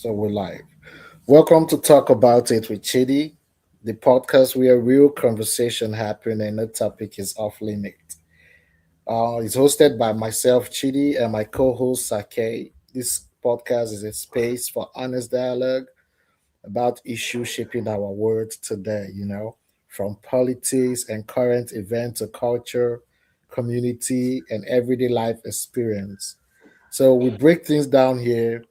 So we're live. Welcome to Talk About It with Chidi, the podcast where real conversation happen and no topic is off limit. It's hosted by myself, Chidi, and my co-host Sake. This podcast is a space for honest dialogue about issues shaping our world today. From politics and current events to culture, community, and everyday life experience. So we break things down here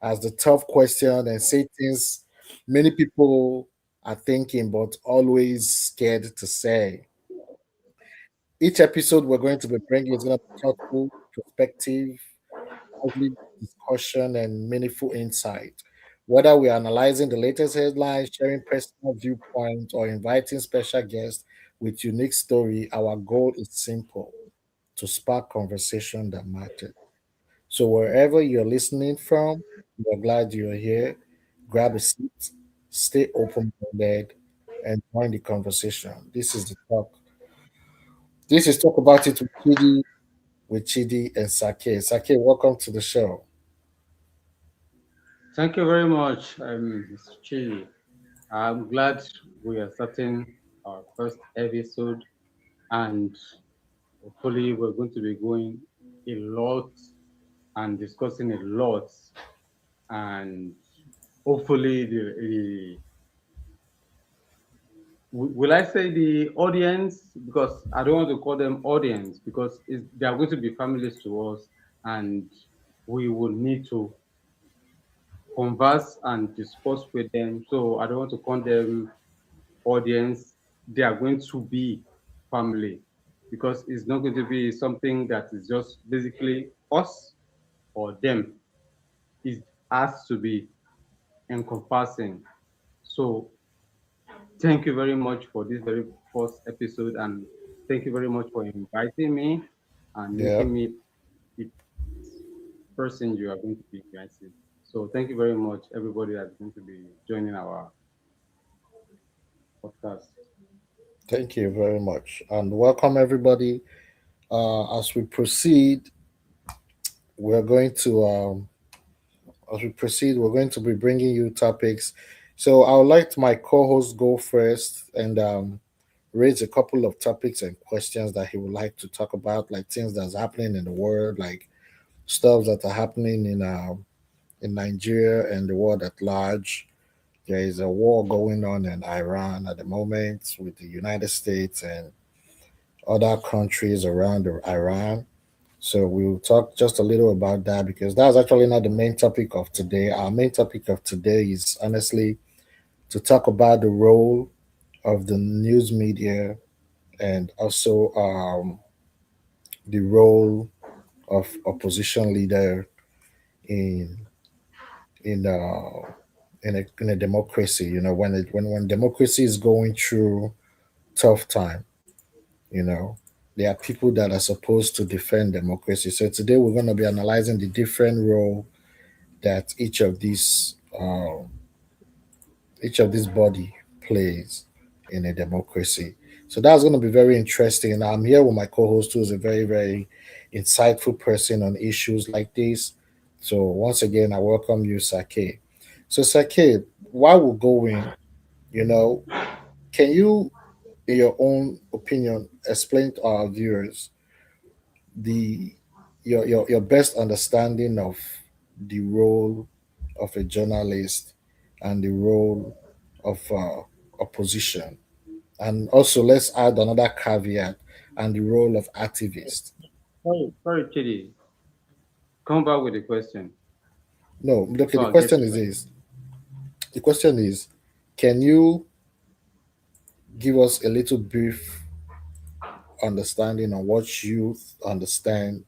as the tough question and say things many people are thinking but always scared to say. Each episode we're going to be bringing is going to be thoughtful, perspective, lively discussion, and meaningful insight. Whether we're analyzing the latest headlines, sharing personal viewpoints, or inviting special guests with unique story, our goal is simple: to spark conversation that matters. So wherever you're listening from, we're glad you're here. Grab a seat, stay open-minded, and join the conversation. This is the talk. This is talk about it with Chidi and Sake. Sake, welcome to the show. Thank you very much, Mr. Chidi. I'm glad we are starting our first episode, and hopefully, we're going to be going a lot and discussing a lot, and hopefully, will I say the audience, because I don't want to call them audience because they are going to be families to us, and we will need to converse and discuss with them. So I don't want to call them audience. They are going to be family because it's not going to be something that is just basically us or them. It has to be encompassing. So thank you very much for this very first episode, and thank you very much for inviting me and Yeah, making me the person you are going to be inviting. So thank you very much, everybody that's going to be joining our podcast. thank you very much. And welcome everybody. As we proceed, we're going to we're going to be bringing you topics. So I would like my co-host go first and raise a couple of topics and questions that he would like to talk about, like things that's happening in the world, like stuff that are happening in Nigeria and the world at large. There is a war going on in Iran at the moment with the United States and other countries around Iran. So we'll talk just a little about that because that's actually not the main topic of today. Our main topic of today is honestly to talk about the role of the news media and also the role of opposition leader in in in a democracy. When democracy is going through tough time, you know, there are people that are supposed to defend democracy. So today we're going to be analyzing the different role that each of this body plays in a democracy. So that's going to be very interesting. I'm here with my co-host, who is a very, very insightful person on issues like this. So once again, I welcome you, Sake. So Sake, while we're going, you know, can you, in your own opinion, explain to our viewers the your best understanding of the role of a journalist and the role of opposition, and also let's add another caveat and the role of activist. Sorry, Chidi. Come back with a question. No, okay. So I'll get it right. The question is, can you give us a little brief understanding on what you understand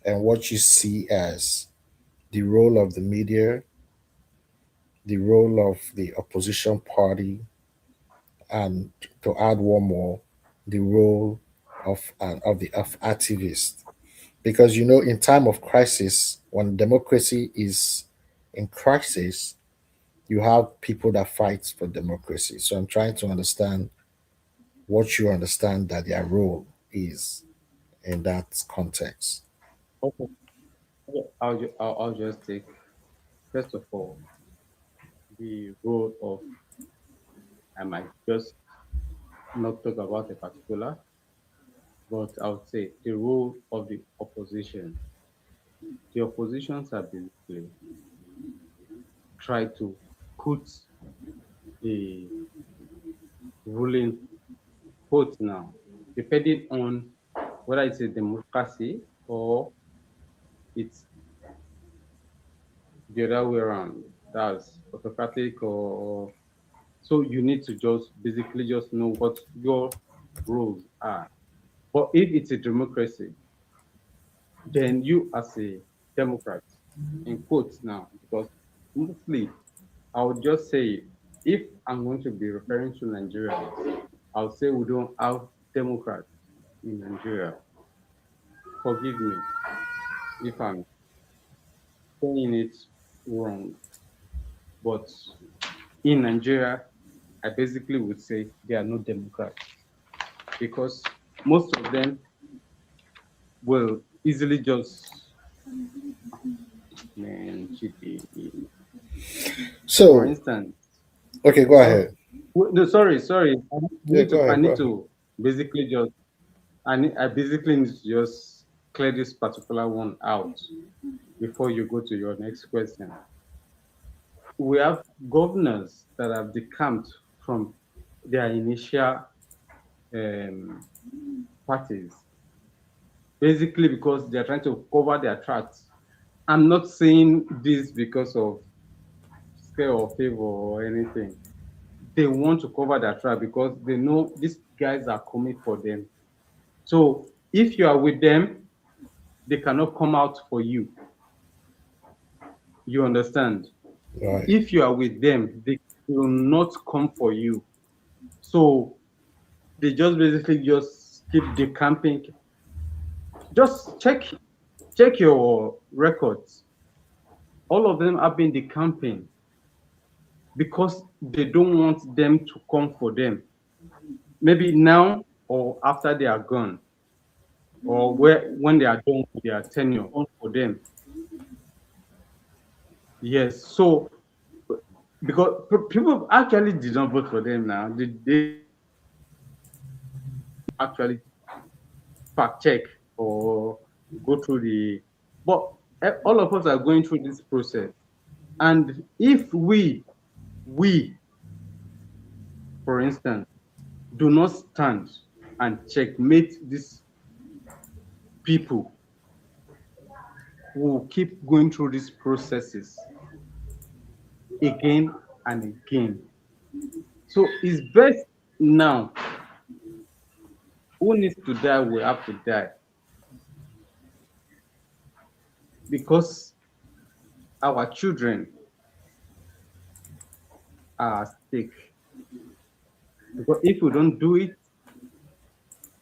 and what you see as the role of the media, the role of the opposition party, and to add one more, the role of activists. Because in time of crisis, when democracy is in crisis, you have people that fight for democracy. So I'm trying to understand what you understand that their role is in that context. Okay. I'll just take. First of all, the role of, I might just not talk about a particular, but I would say the role of the opposition. The oppositions are basically try to put the ruling vote now, depending on whether it's a democracy or it's the other way around. That's autocratic or so you need to just basically just know what your rules are. But if it's a democracy, then you as a Democrat, in quotes now, because mostly I would just say if I'm going to be referring to Nigeria, I'll say we don't have Democrats in Nigeria. Forgive me if I'm saying it wrong, but in Nigeria, I basically would say they are not Democrats because most of them will easily just man cheating. For So, instance, okay, go oh, ahead. no, sorry. Yeah, go I ahead. Go need ahead. to basically just I basically need to just clear this particular one out before you go to your next question. We have governors that have decamped from their initial um, parties, basically because they're trying to cover their tracks. I'm not saying this because of scare or favor or anything. They want to cover their track because they know these guys are coming for them. So if you are with them, they cannot come out for you. You understand? Right. If you are with them, they will not come for you. So they just basically just keep decamping. Just check your records. All of them have been decamping because they don't want them to come for them. Maybe now or after they are gone, or when they are done with their tenure, on for them. Yes. So because people actually did not vote for them now, they actually fact check or go through the. But all of us are going through this process, and if we, for instance, do not stand and checkmate these people who will keep going through these processes again and again. So it's best now. Who needs to die will have to die because our children are at stake. Because if we don't do it,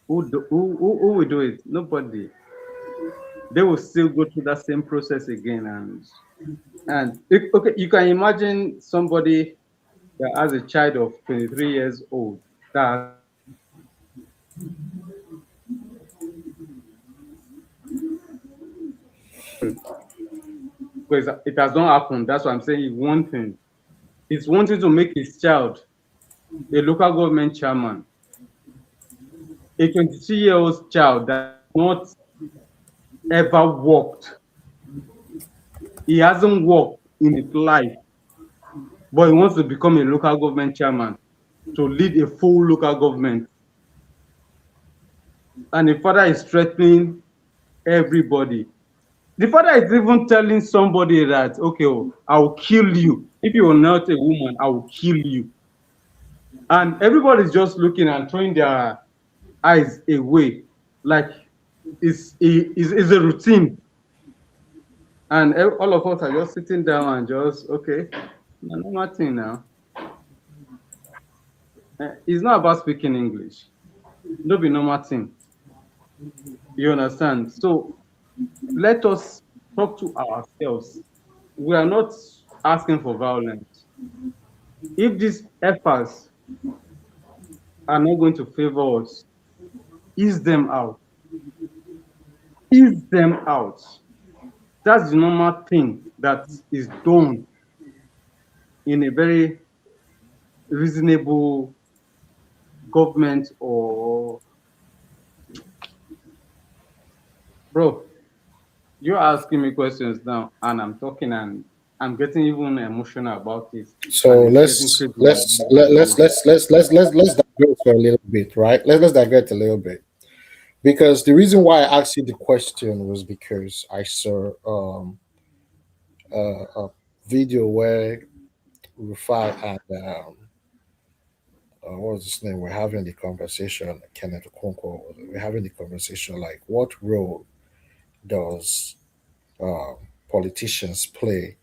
who will do it? Nobody. They will still go through that same process again, okay, you can imagine somebody that has a child of 23 years old that because it has not happened. That's what I'm saying. One thing, he's wanting to make his child a local government chairman, a 22-year-old child that not ever worked. He hasn't worked in his life, but he wants to become a local government chairman to lead a full local government. And the father is threatening everybody. The father is even telling somebody that, okay, oh, I will kill you. If you are not a woman, I will kill you. And everybody's just looking and throwing their eyes away, like it's a routine. And all of us are just sitting down and just, okay, no normal thing now. It's not about speaking English. No be normal thing. You understand? So let us talk to ourselves. We are not asking for violence. If these efforts are not going to favor us, ease them out. Ease them out. That's the normal thing. that is done in a very reasonable government or bro, you're asking me questions now and I'm talking and I'm getting even emotional about it So and it's getting let's crazy like let's that let, for let's you. let's let's let's let's let's digress for a little bit, right? Let's digress a little bit because the reason why I asked you the question was because I saw a video where Rufai and what was his name? We're having the conversation. Kenneth Okonkwo. We're having the conversation like, what role does um, politicians play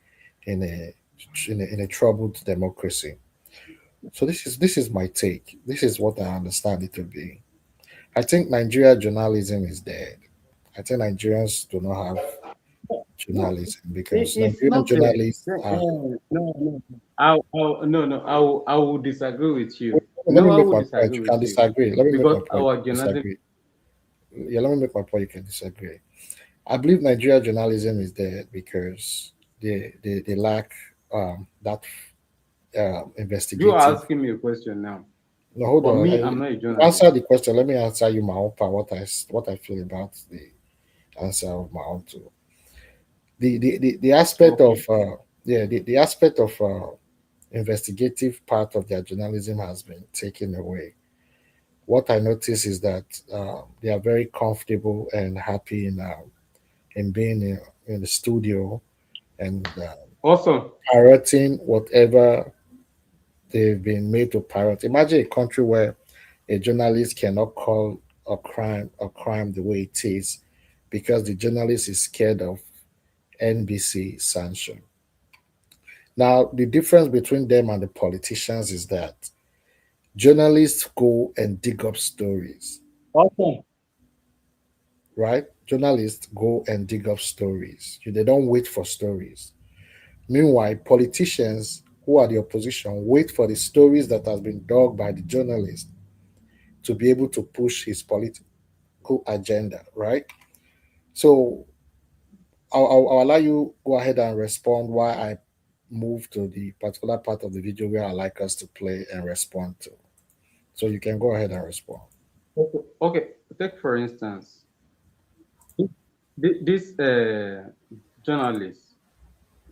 in a troubled democracy? So this is my take. This is what I understand it to be. I think Nigeria journalism is dead. I think Nigerians do not have No, journalism because it's Nigerian not there. journalists are. No. No, no. I will disagree with you. Let No, me I make will my point. disagree You can with you disagree. Let me make because my point. our journalism. Disagree. Yeah, let me make my point. You can disagree. I believe Nigeria journalism is dead because they lack that You are investigative. asking me a question now, No, hold but on. me, I'm not a You answer journalist. the question. Let me answer you my own part. What I feel about the answer of my own too. The aspect of Okay. the aspect of investigative part of their journalism has been taken away. What I notice is that they are very comfortable and happy in being in the studio and Awesome. parroting whatever they've been made to parrot. Imagine a country where a journalist cannot call a crime the way it is because the journalist is scared of NBC sanction. Now, the difference between them and the politicians is that journalists go and dig up stories, Awesome. right? Journalists go and dig up stories. They don't wait for stories. Meanwhile, politicians who are the opposition wait for the stories that has been dug by the journalist to be able to push his political agenda, right? So I'll allow you go ahead and respond why I move to the particular part of the video where I like us to play and respond to. So you can go ahead and respond. Okay. Take for instance, this journalists,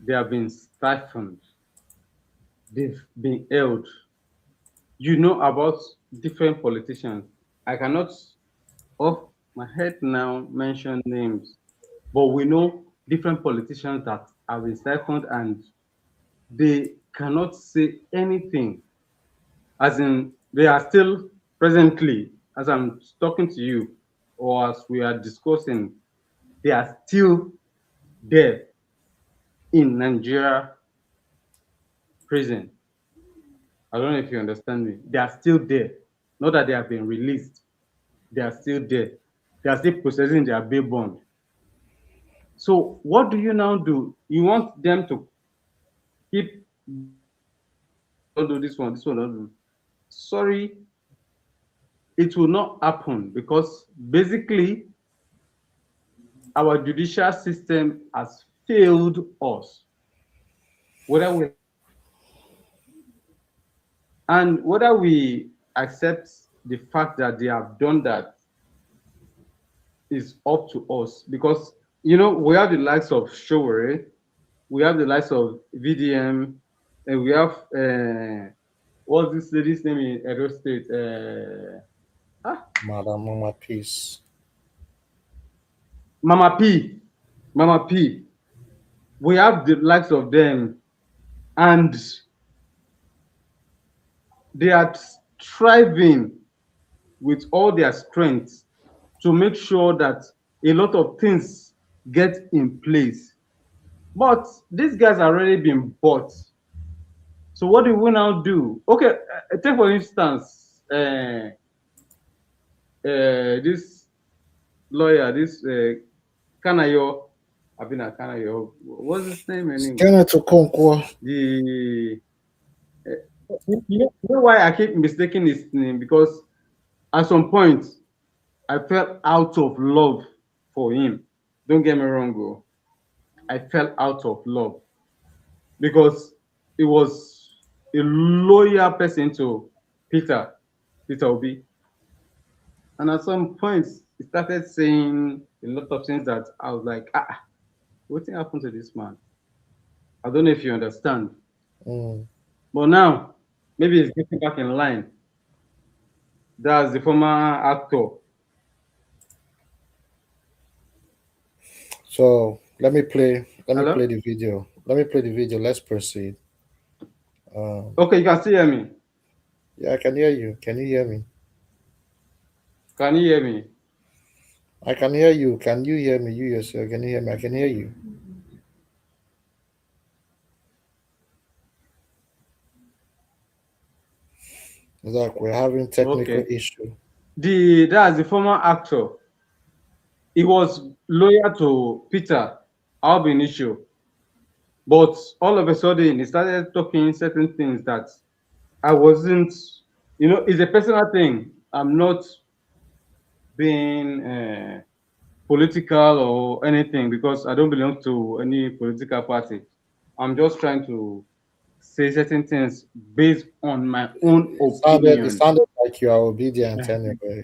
they have been stifled. They've been held. You know about different politicians. I cannot off my head now mention names, but we know different politicians that have been stifled and they cannot say anything. As in, they are still presently, as I'm talking to you, or as we are discussing, they are still there in Nigeria prison. I don't know if you understand me. They are still there. Not that they have been released. They are still there. They are still processing their bail bond. So what do you now do? You want them to keep don't do this one don't do. Sorry, it will not happen because basically our judicial system has failed us. Whether we and whether we accept the fact that they have done that is up to us because we have the likes of Showere, we have the likes of VDM, and we have what's this lady's name in Edo State? Ah, Madam Mama Peace. Mama P. Mama P. We have the likes of them, and they are striving with all their strength to make sure that a lot of things get in place. But these guys are already been bought. So what do we now do? Okay, take for instance, this lawyer, this Kanayo, Abina Kanayo, what's his name anyway? Kenneth Okonkwo. The you know why I keep mistaking his name because at some point I felt out of love for him. Don't get me wrong, bro. I fell out of love because he was a loyal person to Peter Obi. And at some point, he started saying a lot of things that I was like, what happened to this man? I don't know if you understand. Mm. But now, maybe he's getting back in line. That's the former actor. So let me play. Let me play Hello? the video. Let me play the video. Let's proceed. Um, Okay, you can still hear me. yeah, I can hear you. Can you hear me? Can you hear me? I can hear you. Can you hear me? You yourself, can you hear me? I can hear you. It's like we're having technical Okay. issue. That's the former actor. He was loyal to Peter Al Benicio, but all of a sudden he started talking certain things that I wasn't. It's a personal thing. I'm not being political or anything because I don't belong to any political party. I'm just trying to say certain things based on my own It opinion. sounded like you are obedient anyway.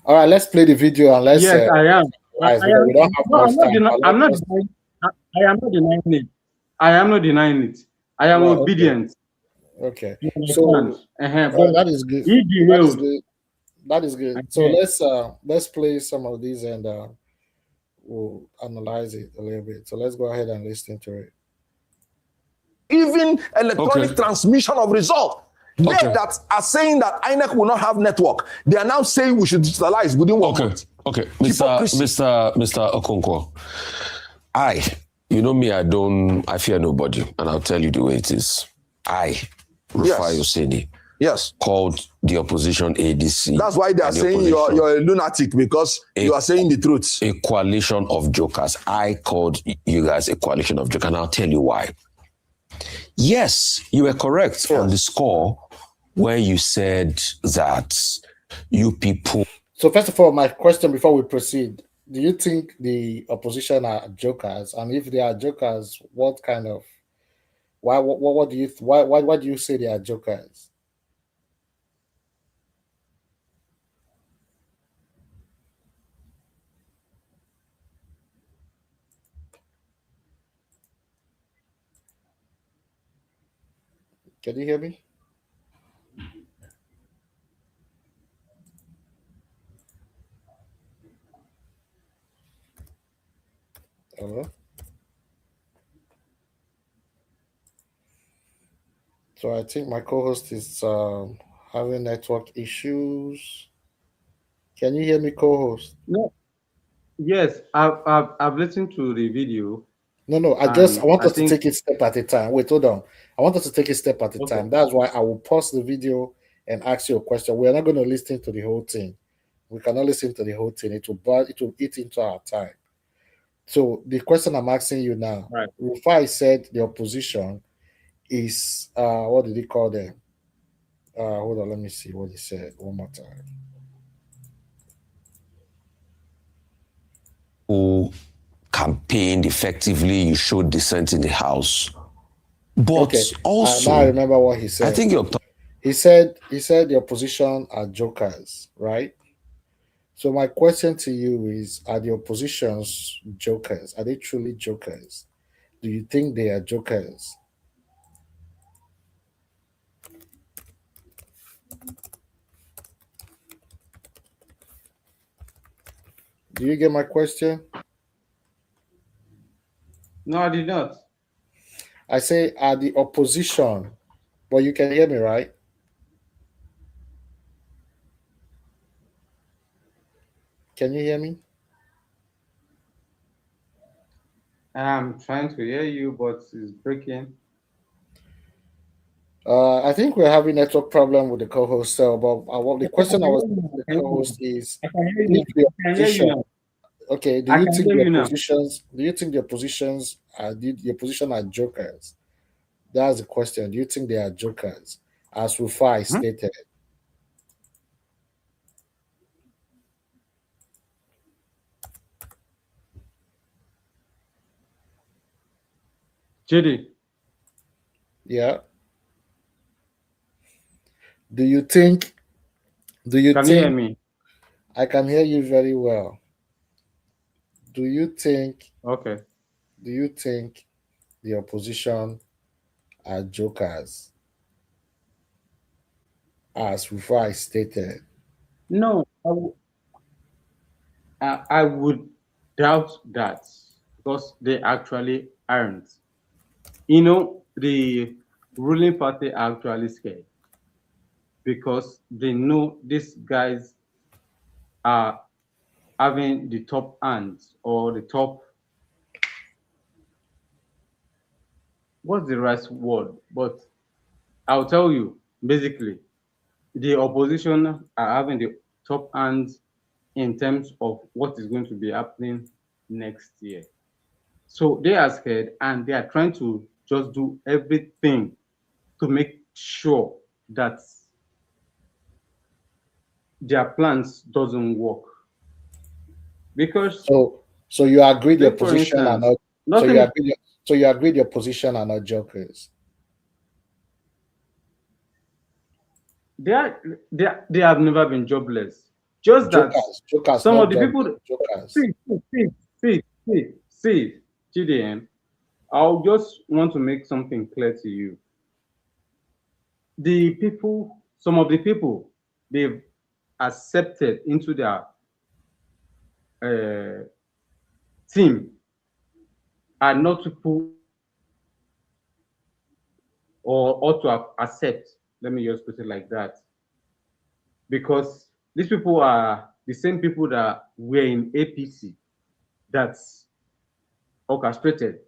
All right, let's play the video and let's Yes, I am. analyze I because am. we don't have No, much time. But I'm not let's denying. I am not denying it. I am not denying it. I am right, okay, obedient. okay. You understand? So But that is good. he That is derailed. good. That is good. So Uh-huh. let's play some of these and we'll analyze it a little bit. So let's go ahead and listen to it. Even electronic transmission of result. They that are saying that INEC will not have network, they are now saying we should digitalize within 1 month. Okay, Mr. Okonkwo, you know me, I fear nobody, and I'll tell you the way it is. Rufai Oseni, called the opposition ADC. That's why they are saying you're a lunatic, because you are saying the truth. A coalition of jokers. I called you guys a coalition of jokers, and I'll tell you why. Yes, you were correct on the score where you said that you people. So first of all, my question before we proceed: do you think the opposition are jokers? And if they are jokers, what kind of what do you why do you say they are jokers? Can you hear me? Hello? So I think my co-host is having network issues. Can you hear me, co-host? No. Yes, I've listened to the video, No. I and want I us to think take it step at a time. Wait, hold on. I want us to take it step at a okay. time. That's why I will pause the video and ask you a question. We're not going to listen to the whole thing. We cannot listen to the whole thing. It will eat into our time. So the question I'm asking you now, Right. Rufai said the opposition is what did he call them? Hold on, let me see what he said one more time. Who campaigned effectively, you showed dissent in the House. But also, now I remember what he said. I think he said the opposition are jokers, right? So my question to you is: are the opposition's jokers? Are they truly jokers? Do you think they are jokers? Do you get my question? No, I did not. I say, are the opposition, but you can hear me, right? Can you hear me? I'm trying to hear you, but it's breaking. I think we're having network problem with the co-host. So, but the question I was asking the co-host is: I can hear you. if the I can hear you opposition, now. okay, I can hear you now. do you think the oppositions are the opposition are jokers? That's the question. Do you think they are jokers? As Rufai stated. JD. Yeah. Do you think? Can you hear me? I can hear you very well. Do you think? Okay. Do you think the opposition are jokers, as before I stated? No, I would doubt that because they actually aren't. You know, the ruling party are actually scared because they know these guys are having the top hands or the top, what's the right word? But I'll tell you, basically, the opposition are having the top hands in terms of what is going to be happening next year. So they are scared and they are trying to just do everything to make sure that their plans doesn't work. Because so you agree your position instance, are not so you agree your position are not jokers. They have never been jobless. Just jokers, that some of the people see GDM. I'll just want to make something clear to you. Some of the people they've accepted into their team are not people or ought to accept. Let me just put it like that. Because these people are the same people that were in APC that's orchestrated.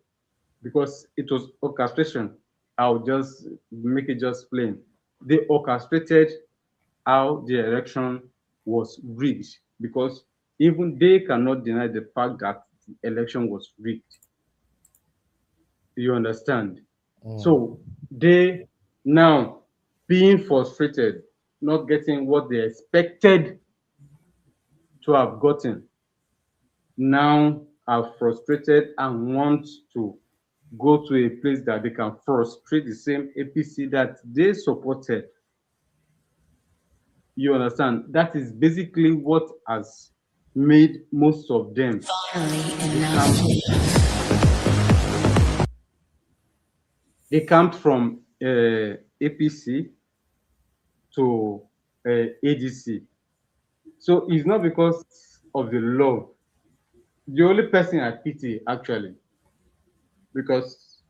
Because it was orchestration. I'll just make it just plain. They orchestrated how the election was rigged because even they cannot deny the fact that the election was rigged. You understand? So they now being frustrated, not getting what they expected to have gotten, now are frustrated and want to go to a place that they can frustrate the same APC that they supported. You understand? That is basically what has made most of them. They come from APC to ADC. So it's not because of the love. The only person I pity, actually, because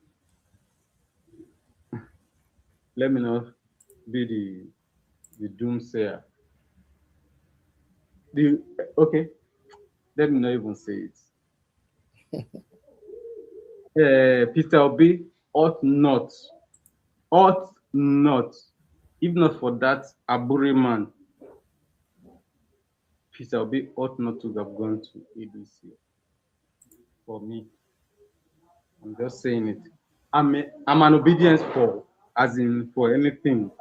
let me not be the doomsayer. Okay, let me not even say it. Peter Obi ought not, if not for that Aburi man, Peter Obi ought not to have gone to ADC. For me, I'm just saying it. I'm an obedience for, as in for anything.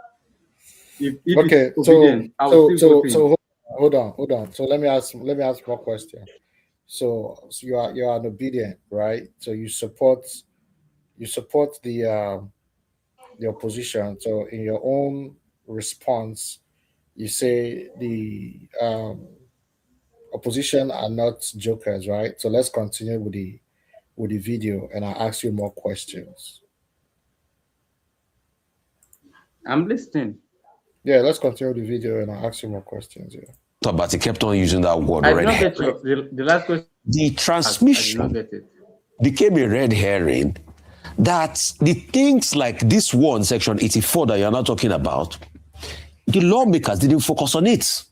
If okay, it's obedient, so hold on. So let me ask more question. So you are an obedient, right? So you support the opposition. So in your own response, you say the opposition are not jokers, right? So let's continue with the video, and I'll ask you more questions. I'm listening. Yeah, let's continue the video, and I'll ask you more questions. Yeah. But he kept on using that word. I did not get the last question. The transmission became a red herring. That the things like this one, Section 84 that you're not talking about, the lawmakers didn't focus on it.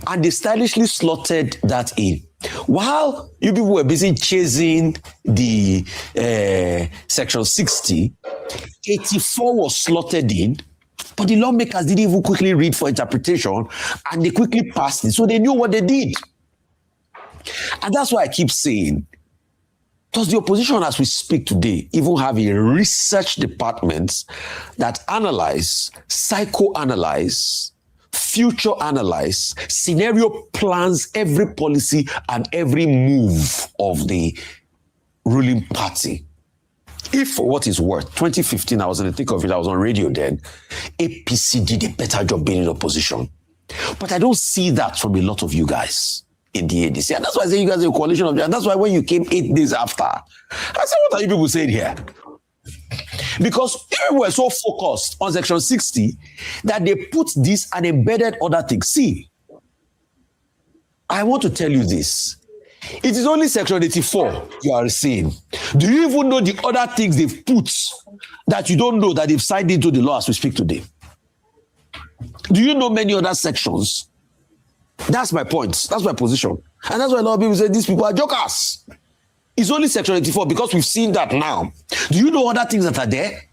And they stylishly slotted that in. While you people were busy chasing the Section 60, 84 was slotted in, but the lawmakers didn't even quickly read for interpretation, and they quickly passed it, so they knew what they did. And that's why I keep saying, does the opposition as we speak today even have a research department that analyze, psychoanalyze, future analyze, scenario plans every policy and every move of the ruling party? If for what it's worth, 2015, I was in the thick of it, I was on radio then, APC did a better job being in opposition. But I don't see that from a lot of you guys in the ADC. And that's why I say you guys are a coalition of, and that's why when you came 8 days after, I said, what are you people saying here? Because we were so focused on Section 60 that they put this and embedded other things. See, I want to tell you this. It is only Section 84 you are seeing. Do you even know the other things they've put that you don't know that they've signed into the law as we speak today? Do you know many other sections? That's my point. That's my position. And that's why a lot of people say these people are jokers. It's only Section 84 because we've seen that now. Do you know other things that are there?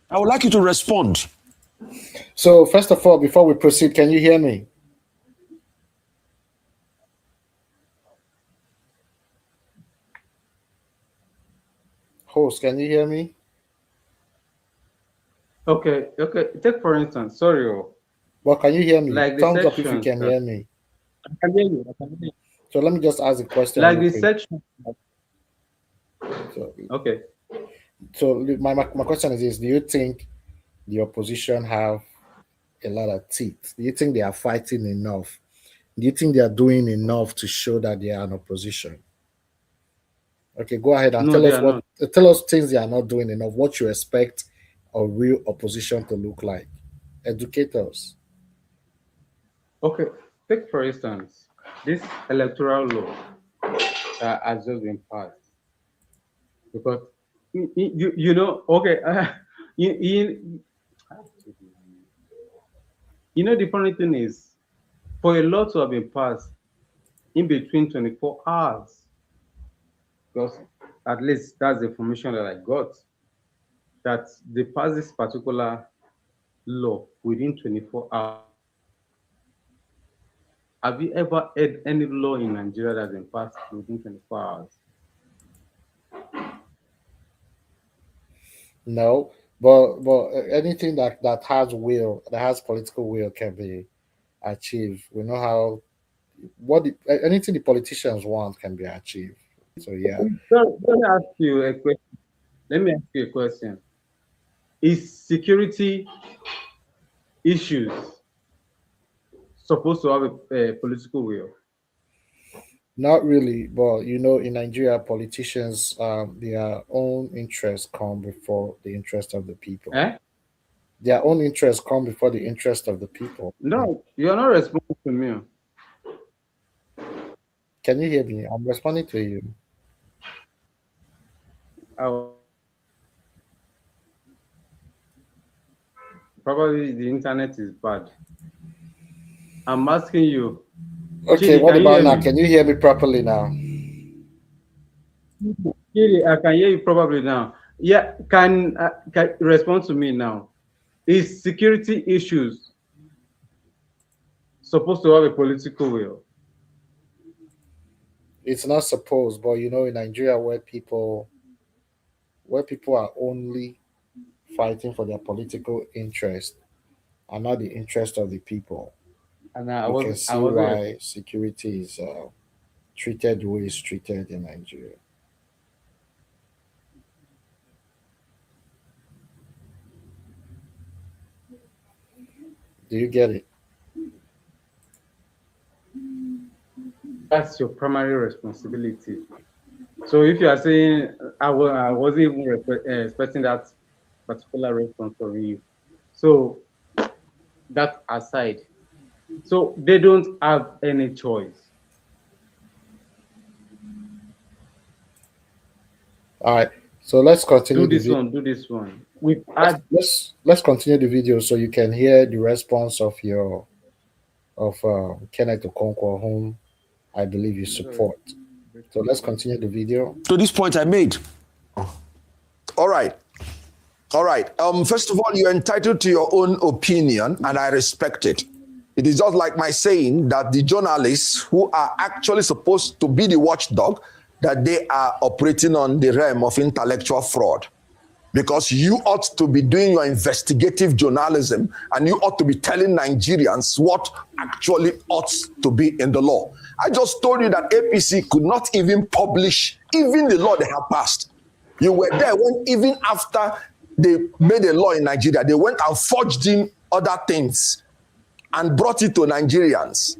I would like you to respond. So, first of all, before we proceed, can you hear me? Host, can you hear me? Okay. Take for instance, sorry. Well, can you hear me? Like thumbs up if you can hear me. I can hear you. So let me just ask a question. Like the section. So, okay. So my question is this: do you think the opposition have a lot of teeth? Do you think they are fighting enough? Do you think they are doing enough to show that they are an opposition? Okay, go ahead and tell us things they are not doing enough. What you expect a real opposition to look like? Educate us. Okay, take for instance this electoral law that has just been passed. Because you know, okay, you know, the funny thing is, for a law to have been passed in between 24 hours, because at least that's the information that I got, that they passed this particular law within 24 hours. Have you ever heard any law in Nigeria that has been passed within 24 hours? No, but anything that has will, that has political will, can be achieved. We know how anything the politicians want can be achieved. So yeah. Let me ask you a question. Is security issues supposed to have a political will? Not really, but you know, in Nigeria, politicians, their own interests come before the interest of the people. Their own interests come before the interest of the people. No, you're not responding to me. Can you hear me? I'm responding to you. Probably the internet is bad. I'm asking you. Okay, Chidi, what about now? Can you hear me properly now? Chidi, I can hear you probably now. Yeah, can respond to me now. Is security issues supposed to have a political will? It's not supposed, but you know, in Nigeria, where people are only fighting for their political interest and not the interest of the people. And we can see why security is treated the way it's treated in Nigeria. Do you get it? That's your primary responsibility. So if you are saying I wasn't even expecting that particular response from you, so that aside, so they don't have any choice. All right. So let's continue. Do this one. Let's continue the video so you can hear the response of Kenneth Okonkwo, whom I believe you support. So let's continue the video. To this point I made. All right. First of all, you're entitled to your own opinion, and I respect it. It is just like my saying that the journalists who are actually supposed to be the watchdog, that they are operating on the realm of intellectual fraud. because you ought to be doing your investigative journalism and you ought to be telling Nigerians what actually ought to be in the law. I just told you that APC could not even publish even the law they have passed. You were there when even after they made a law in Nigeria, they went and forged in other things and brought it to Nigerians.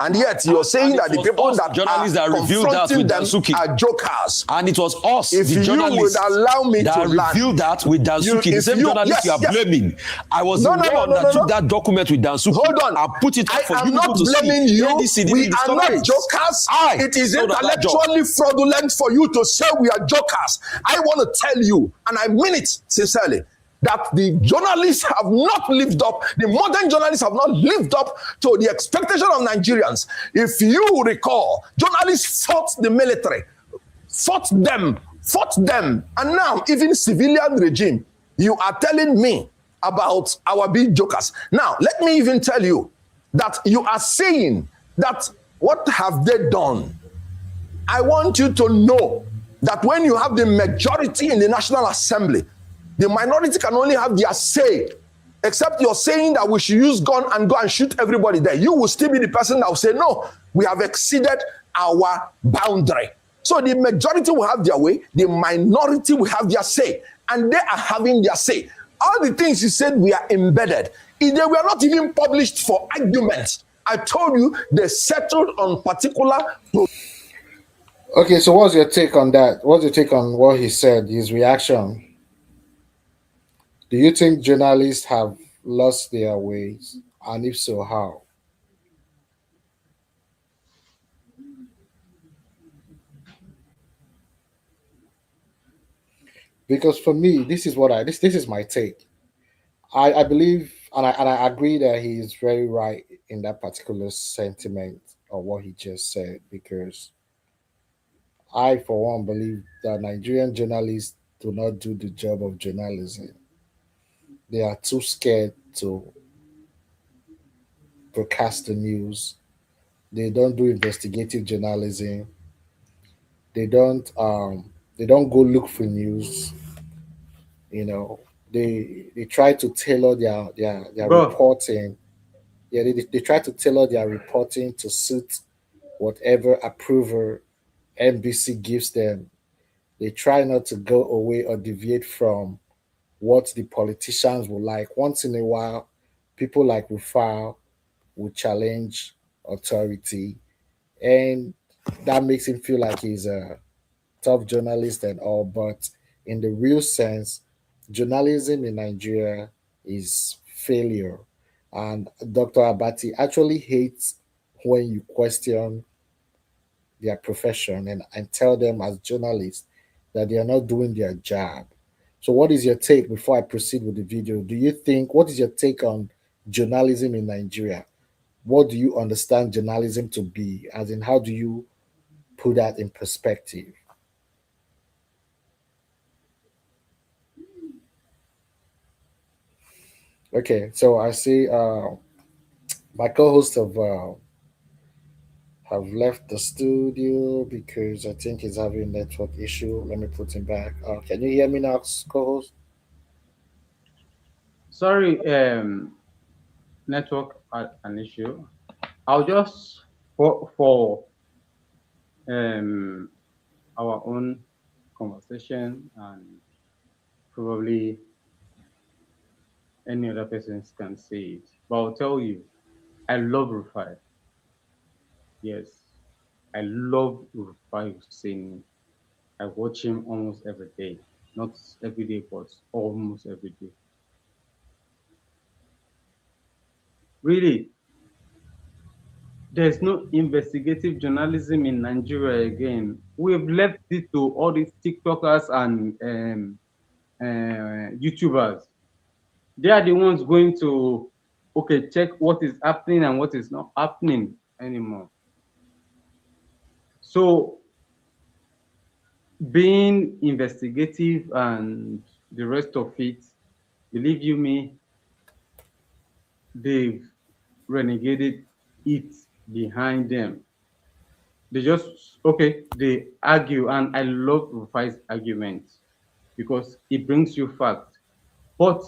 And yet you're saying that the people that journalists that revealed that with Dansuki are jokers. And it was us, if the journalists, would allow me that to revealed that with Dansuki. The same journalist you are blaming. I was the one that took that document with Dansuki. Hold on. And put it up for you not to blaming see. you. We are not jokers. It is intellectually fraudulent for you to say we are jokers. I want to tell you, and I mean it sincerely, that the journalists have not lived up, the modern journalists have not lived up to the expectation of Nigerians. If you recall, journalists fought the military, fought them, and now even civilian regime, you are telling me about our big jokers. Now, let me even tell you that you are saying that what have they done? I want you to know that when you have the majority in the National Assembly, the minority can only have their say, except you're saying that we should use gun and go and shoot everybody there. You will still be the person that will say, no, we have exceeded our boundary. So the majority will have their way, the minority will have their say, and they are having their say. All the things you said we are embedded, they were not even published for arguments. I told you they settled on particular. Okay, so what's your take on that? What's your take on what he said, his reaction? Do you think journalists have lost their ways? And if so, how? Because for me, this is what this is my take. I believe and I agree that he is very right in that particular sentiment of what he just said, because I for one believe that Nigerian journalists do not do the job of journalism. They are too scared to broadcast the news. They don't do investigative journalism. They don't go look for news. You know, they try to tailor their Bro, reporting. Yeah, they try to tailor their reporting to suit whatever approval NBC gives them. They try not to go away or deviate from what the politicians would like. Once in a while, people like Rufal will challenge authority, and that makes him feel like he's a tough journalist and all. But in the real sense, journalism in Nigeria is failure. And Dr. Abati actually hates when you question their profession and tell them as journalists that they are not doing their job. So, what is your take before I proceed with the video? Do you think, what is your take on journalism in Nigeria? What do you understand journalism to be? As in, how do you put that in perspective? Okay, so I see my co-host have left the studio because I think he's having a network issue. Let me put him back. Can you hear me now, co-host? sorry, network had an issue. I'll just for our own conversation, and probably any other persons can say it. But I'll tell you, I love Rufai. Yes, I love Rufai Hussein. I watch him almost every day. Not every day, but almost every day. Really, there's no investigative journalism in Nigeria again. We've left it to all these TikTokers and YouTubers. They are the ones going to, okay, check what is happening and what is not happening anymore. So being investigative and the rest of it, believe you me, they've renegated it behind them. They just, okay, they argue, and I love Rufai's argument. because it brings you facts. But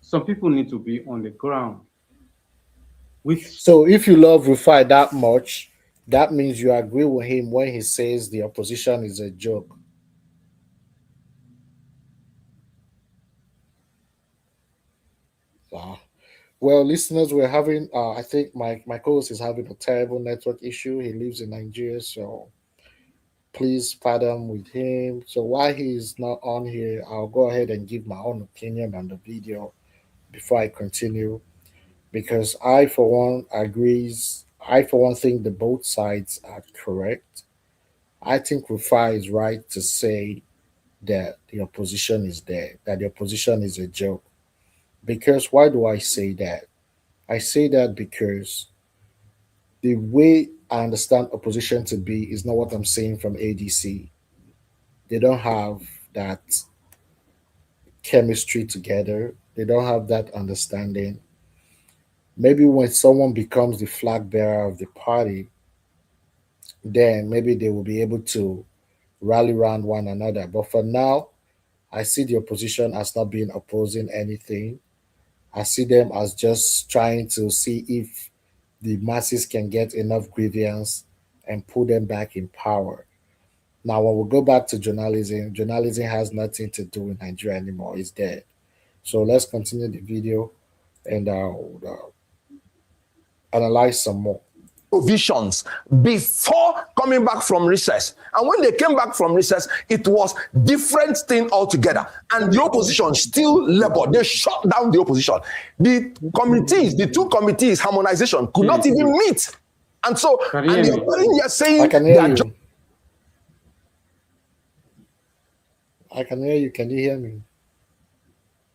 some people need to be on the ground. So if you love Rufai that much, that means you agree with him when he says the opposition is a joke. Well, listeners, we're having, I think my co-host is having a terrible network issue. He lives in Nigeria, so please pardon with him. So while he is not on here, I'll go ahead and give my own opinion on the video before I continue, because I, for one, agrees. I, for one, think the both sides are correct. I think Rufai is right to say that the opposition is there, that the opposition is a joke. Because why do I say that? I say that because the way I understand opposition to be is not what I'm saying from ADC. They don't have that chemistry together, they don't have that understanding. Maybe when someone becomes the flag bearer of the party, then maybe they will be able to rally around one another. But for now, I see the opposition as not being opposing anything. I see them as just trying to see if the masses can get enough grievance and put them back in power. Now, when we go back to journalism, journalism has nothing to do with Nigeria anymore. It's dead. So let's continue the video and analyze some more. Provisions before coming back from recess, and when they came back from recess, it was different thing altogether, and the opposition still labored. They shut down the opposition. The committees, the two committees, harmonization, could not even meet, and so and you're saying I can hear you. I can hear you. Can you hear me?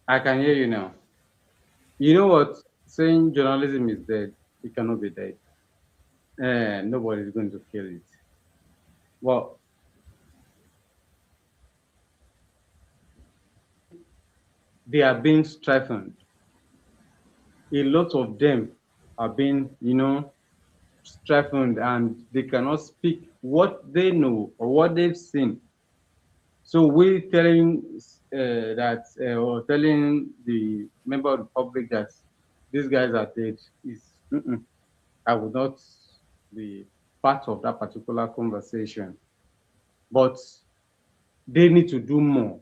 I can hear you now. You know what? Saying journalism is dead, it cannot be dead. Nobody is going to kill it. Well, they are being strengthened. A lot of them are being, strengthened, and they cannot speak what they know or what they've seen. So we're telling or telling the member of the public that these guys are dead is, I would not be part of that particular conversation. But they need to do more.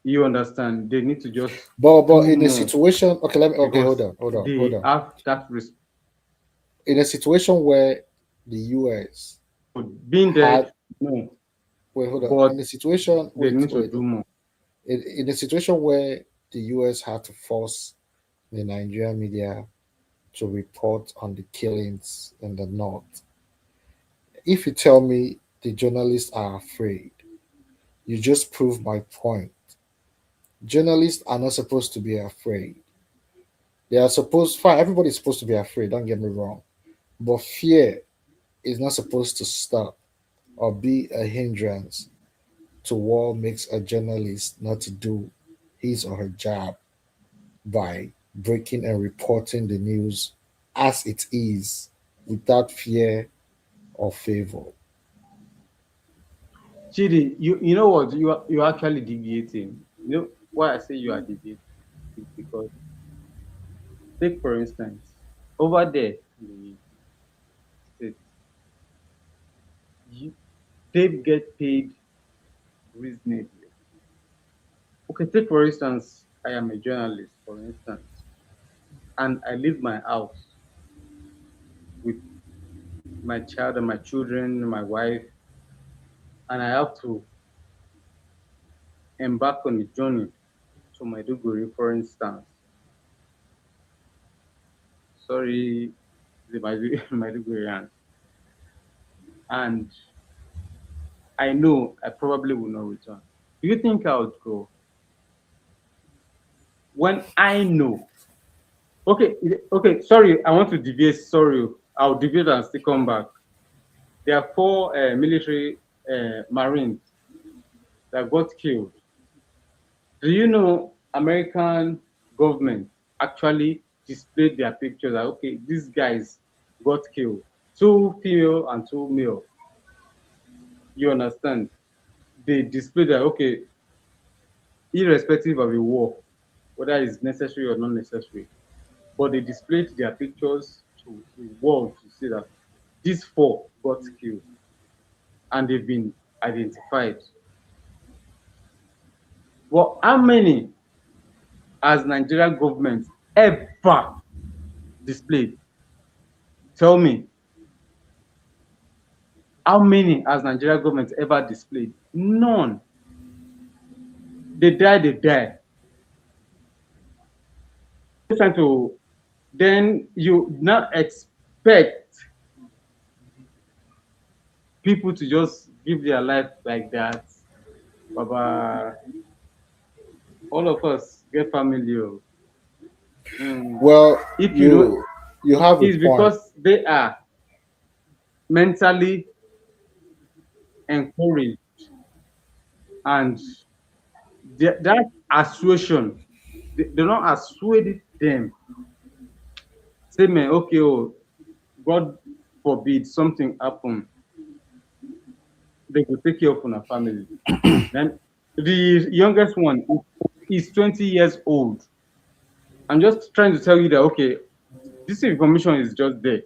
You understand? They need to just. But in a situation, okay, hold on. Have that in a situation where the US being there, no. Wait, hold on. In a situation, they need to do more. In a situation where the US had to force the Nigerian media to report on the killings in the north, if you tell me the journalists are afraid, you just prove my point. Journalists are not supposed to be afraid. They are supposed, fine, everybody's supposed to be afraid, don't get me wrong. But fear is not supposed to stop or be a hindrance to what makes a journalist not to do his or her job by breaking and reporting the news as it is without fear or favor. Chidi, you know what? You're actually deviating. You know why I say you are deviating? It's because, take for instance, over there in the States, they get paid reasonably. Okay, take for instance, I am a journalist, for instance, and I leave my house with my child and my children, my wife, and I have to embark on a journey to Maiduguri, for instance. Sorry, the Maidugurians. And I know I probably will not return. Do you think I would go? When I know. Okay, sorry, I want to deviate. Sorry, I'll deviate and still come back. There are 4 military Marines that got killed. Do you know American government actually displayed their pictures that, okay, these guys got killed, 2 female and 2 male. You understand? They displayed that, okay, irrespective of the war, whether it's necessary or not necessary. But they displayed their pictures to the world to see that these 4 got killed and they've been identified. Well, how many has Nigerian government ever displayed? Tell me. How many has Nigerian government ever displayed? None. They die. Trying to, then you now expect people to just give their life like that. Baba, all of us get familiar. Well, if you have it's because they are mentally encouraged, and that assuasion, they don't assuade them. Say, man, okay, oh, God forbid something happen. They will take care of our family. Then the youngest one is 20 years old. I'm just trying to tell you that, okay, this information is just there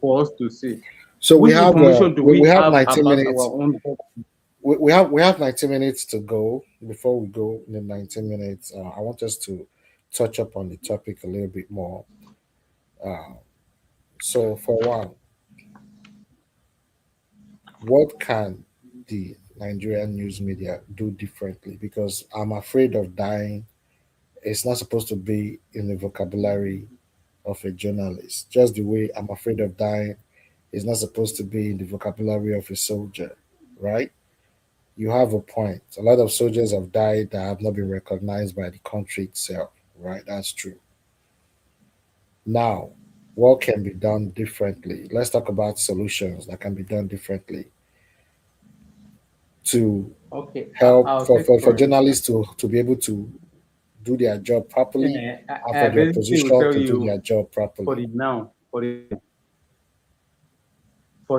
for us to see. So we have 19 minutes. We have 90 minutes to go. Before we go in the 19 minutes, I want us to touch up on the topic a little bit more. So for one, what can the Nigerian news media do differently? Because I'm afraid of dying. It's not supposed to be in the vocabulary of a journalist. Just the way I'm afraid of dying is not supposed to be in the vocabulary of a soldier, right? You have a point. A lot of soldiers have died that have not been recognized by the country itself, right? That's true. Now, what can be done differently? Let's talk about solutions that can be done differently to help for journalists to be able to do their job properly and for the opposition to do their job properly. For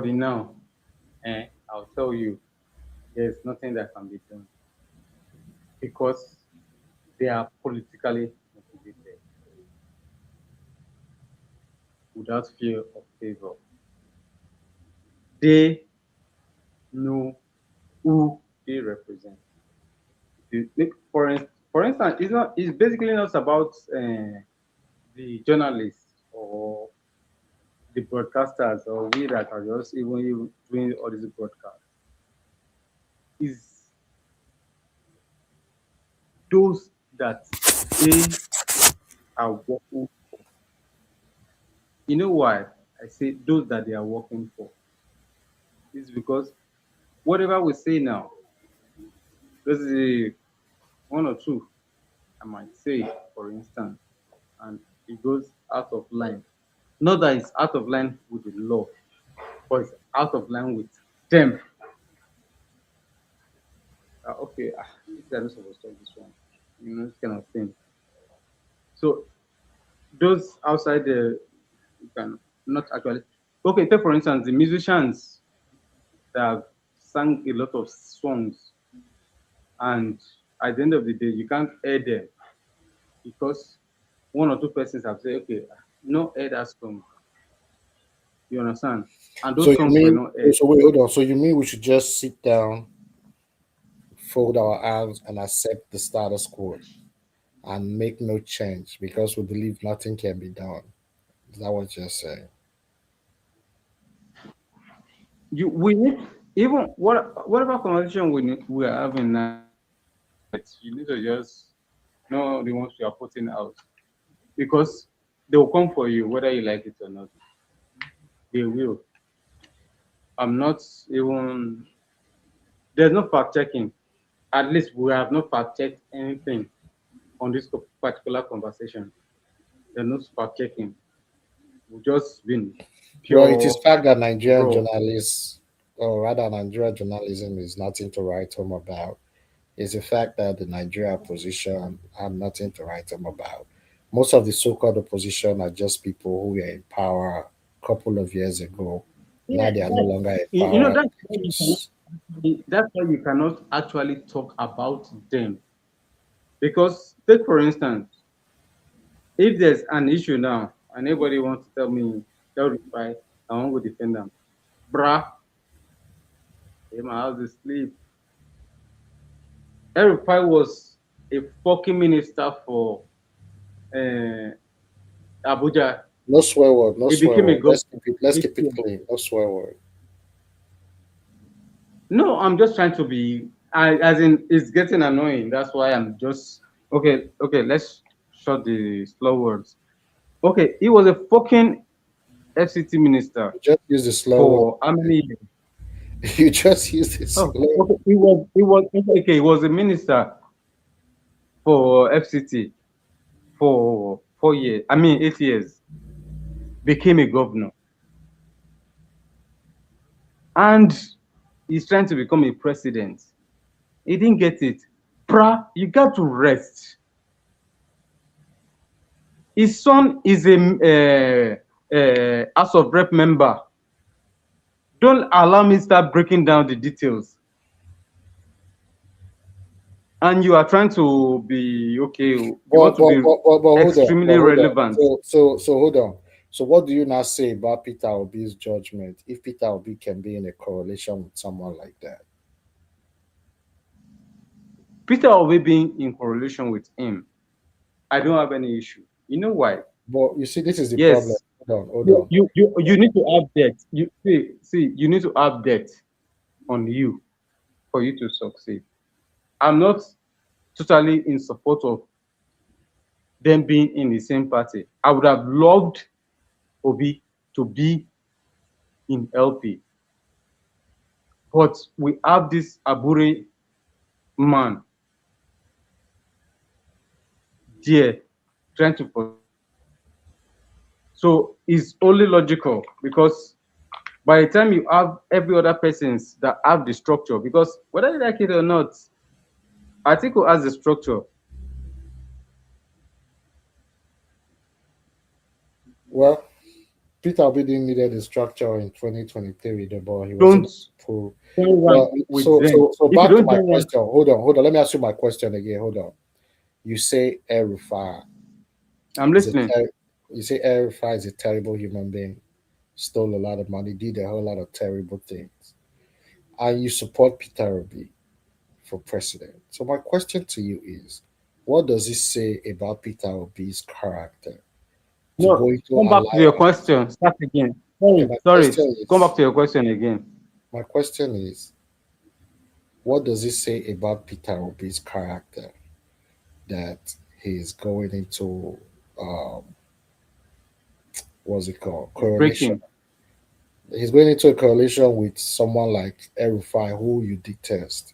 the now, I'll tell you, there's nothing that can be done because they are politically motivated without fear of favor. They know who they represent. For instance, it's basically not about the journalists or the broadcasters or we that are just even doing all these broadcasts. Is those that they are working for. You know why I say those that they are working for? It's because whatever we say now, there's one or two, I might say, for instance, and it goes out of line. Not that it's out of line with the law, but it's out of line with them. Okay, this is supposed to this one, this kind of thing. So those outside there, you can not actually. Okay, take for instance the musicians that have sang a lot of songs, and at the end of the day, you can't air them because one or two persons have said, okay, no air that song. You understand? And those songs were not aired. So wait, hold on. So you mean we should just sit down, fold our arms, and accept the status quo and make no change because we believe nothing can be done? Is that what you're saying? We need, even whatever conversation we are having now, you need to just know the ones you are putting out, because they will come for you whether you like it or not. They will. I'm not even. There's no fact checking. At least we have not fact checked anything on this particular conversation. There's no fact checking. We've just been pure. Well, it is fact that Nigerian journalists, or rather Nigerian journalism, is nothing to write home about. It's a fact that the Nigerian opposition have nothing to write home about. Most of the so-called opposition are just people who were in power a couple of years ago. Now they are no longer in power. That's why you cannot actually talk about them, Because take for instance, if there's an issue now and anybody wants to tell me, tell Rufai, I want to defend them, bruh, in my house is sleep. El-Rufai was a fucking minister for Abuja. No swear word. No He swear became a word. governor. Let's keep it clean. No swear word. No, I'm just trying to be. As in, it's getting annoying. That's why I'm just okay. Okay, let's shut the slow words. Okay, he was a fucking FCT minister. You just use the slow for word. how many years? You just use this. Oh, okay. He was a minister for FCT for 4 years. I mean 8 years. Became a governor. And he's trying to become a president. He didn't get it. You got to rest. His son is a House of Rep member. Don't allow me to start breaking down the details. And you are trying to be okay. You want to be extremely relevant. So hold on. So what do you now say about Peter Obi's judgment if Peter Obi can be in a correlation with someone like that? Peter Obi being in correlation with him, I don't have any issue. You know why? But you see, this is the problem. Hold on. You need to have debt. You you need to have debt on you for you to succeed. I'm not totally in support of them being in the same party. I would have loved Obi to be in LP. But we have this Abure man there trying to. So it's only logical because by the time you have every other persons that have the structure, because whether you like it or not, Atiku has the structure. Well, Peter Obi didn't need the structure in 2023, but he was full. So back to my question. Hold on. Let me ask you my question again. Hold on. You say El-Rufai. I'm listening. You say El-Rufai is a terrible human being, stole a lot of money, did a whole lot of terrible things, and you support Peter Obi for president. So my question to you is, what does it say about Peter Obi's character? Come back to your question. Start again. Sorry. Come back to your question again. My question is, what does it say about Peter Obi's character that he's going into what's it called? Correlation. He's going into a correlation with someone like El-Rufai, who you detest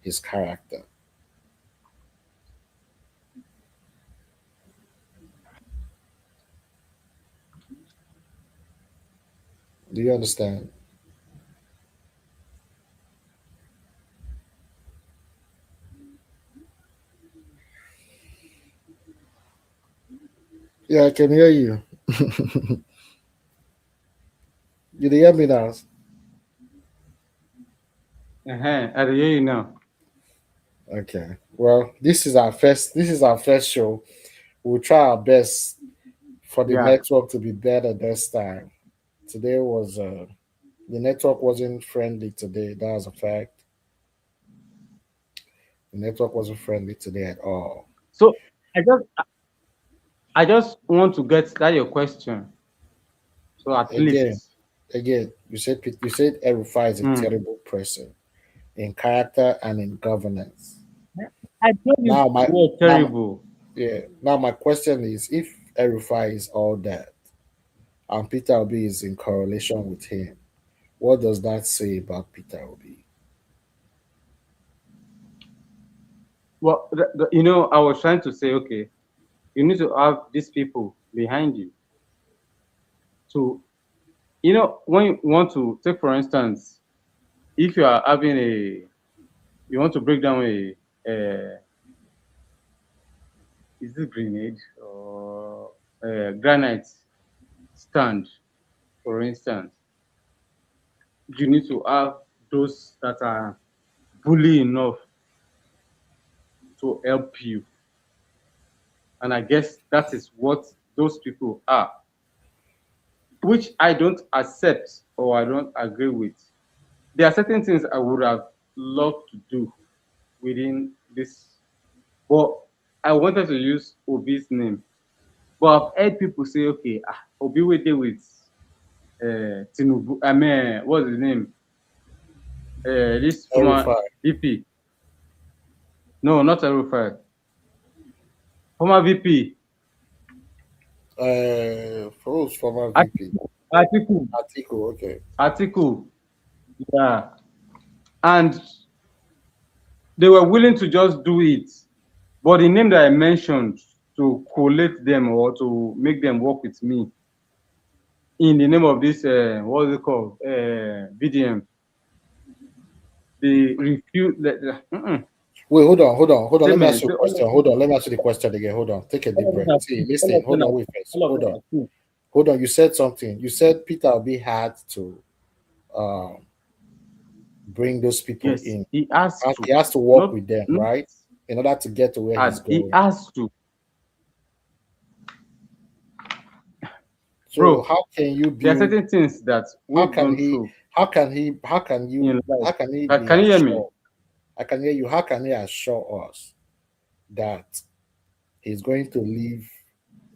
his character. Do you understand? Yeah, I can hear you. You hear me now? I hear you now. Okay. Well, this is our first show. We'll try our best for the network to be better this time. Today was the network wasn't friendly today. That was a fact. The network wasn't friendly today at all. So I just want to get that your question. So at least again, you said El-Rufai is a terrible person in character and in governance. I told you now terrible. Now my question is, if El-Rufai is all that and Peter Obi is in correlation with him, what does that say about Peter Obi? Well, I was trying to say, okay, you need to have these people behind you. So, when you want to take, for instance, if you are having you want to break down is it grenade or granite stand, for instance, you need to have those that are bully enough to help you And I guess that is what those people are, which I don't accept or I don't agree with. There are certain things I would have loved to do within this, but I wanted to use Obi's name. But I've heard people say, okay, Obi will deal with Tinubu. I mean, what's his name? This former VP. No, not Erufai. Former VP. Who's former VP? Atiku. Okay. Atiku. Yeah. And they were willing to just do it. But the name that I mentioned to collate them or to make them work with me in the name of this, what is it called? VDM. They refuse. Wait, hold on. Let me ask you a question. Let me ask you the question again. Hold on. Take a deep breath. See, listen. Hold on. Wait first. Hold on. You said something. You said Peter Obi had to bring those people in. He has to work with them, right? In order to get to where he's going. He has to. So bro, how can you be? There are certain things that can you hear me? I can hear you. How can he assure us that he's going to leave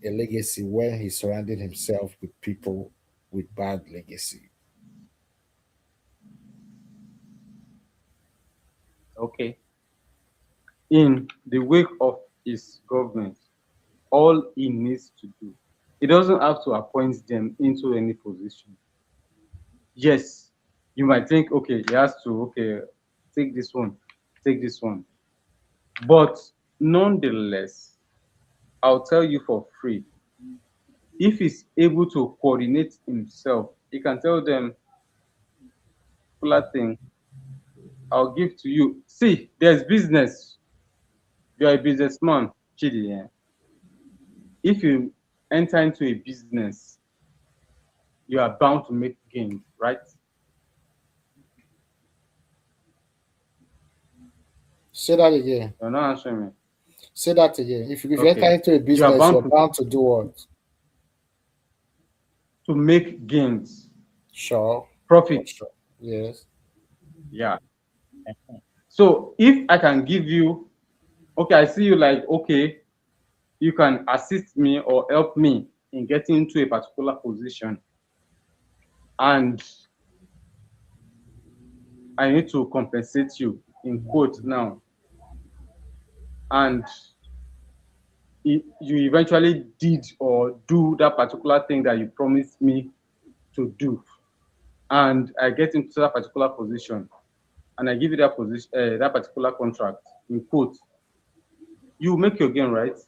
a legacy when he surrounded himself with people with bad legacy? Okay. In the wake of his government, all he needs to do, he doesn't have to appoint them into any position. Yes, you might think, okay, he has to, take this one. But nonetheless, I'll tell you for free, if he's able to coordinate himself, he can tell them, thing, I'll give to you. See, there's business. You're a businessman, Chidi. Yeah? If you enter into a business, you are bound to make gains, right? Say that again. You're not answering me. Say that again. If you enter into a business, you're bound to do what? To make gains. Sure. Profit. Sure. Yes. Yeah. So if I can give you, I see you like, you can assist me or help me in getting into a particular position, and I need to compensate you, in quote now, and you eventually did or do that particular thing that you promised me to do, and I get into that particular position, and I give you that position, that particular contract, in quote, you make your gain, right?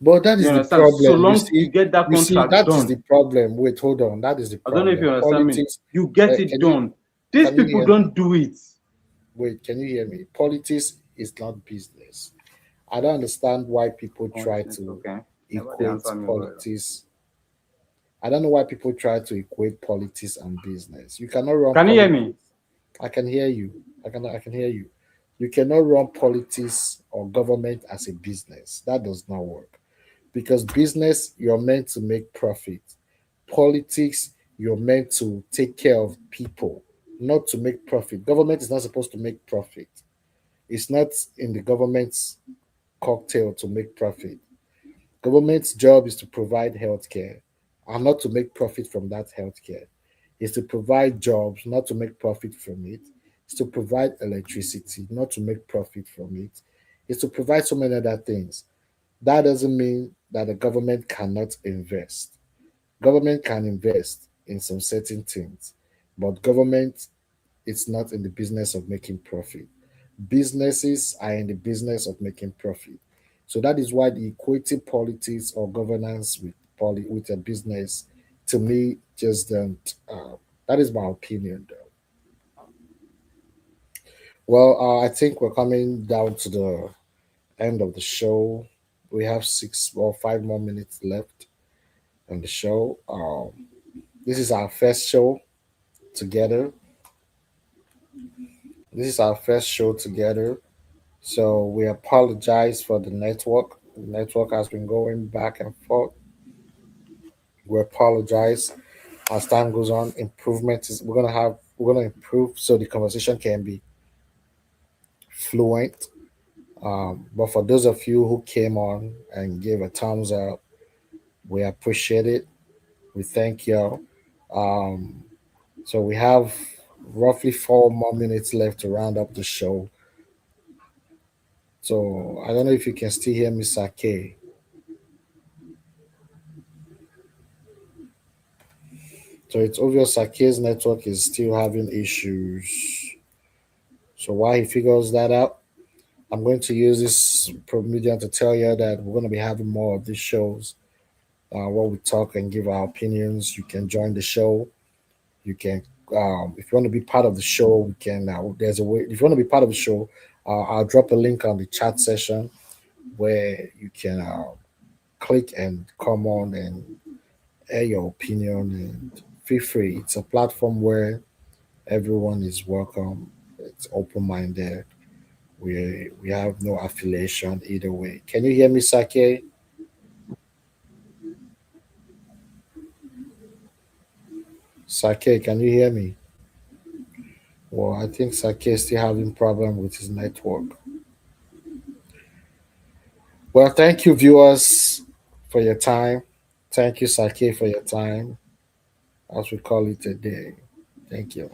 But that is the problem. So long you get that contract that done. Is the problem. Wait, hold on. That is the problem. I don't know if you understand me. You get it done. These people don't do it. Wait, can you hear me? Politics is not business. I don't understand why people try to equate politics. I don't know why people try to equate politics and business. You cannot run. Can you hear me? I can hear you. I can hear you. You cannot run politics or government as a business. That does not work. Because business, you're meant to make profit. Politics, you're meant to take care of people, not to make profit. Government is not supposed to make profit. It's not in the government's cocktail to make profit. Government's job is to provide healthcare and not to make profit from that healthcare. It's to provide jobs, not to make profit from it. It's to provide electricity, not to make profit from it. It's to provide so many other things. That doesn't mean that the government cannot invest. Government can invest in some certain things, but government is not in the business of making profit. Businesses are in the business of making profit. So that is why the equating politics or governance with a business, to me, just don't. That is my opinion, though. Well, I think we're coming down to the end of the show. We have 6 or 5 more minutes left on the show. This is our first show together. So we apologize for the network. The network has been going back and forth. We apologize. As time goes on, improvement is we're gonna improve so the conversation can be fluent. But for those of you who came on and gave a thumbs up, we appreciate it. We thank you. Um, so we have roughly 4 more minutes left to round up the show. So I don't know if you can still hear me, Sake. So it's obvious Sake's network is still having issues. So while he figures that out, I'm going to use this medium to tell you that we're going to be having more of these shows where we talk and give our opinions. You can join the show. You can, if you want to be part of the show, we can. There's a way. If you want to be part of the show, I'll drop a link on the chat session where you can click and come on and air your opinion and feel free. It's a platform where everyone is welcome. It's open minded. We have no affiliation either way. Can you hear me, Sake? Sake, can you hear me? Well, I think Sake is still having problem with his network. Well, thank you, viewers, for your time. Thank you, Sake, for your time, as we call it a day. Thank you.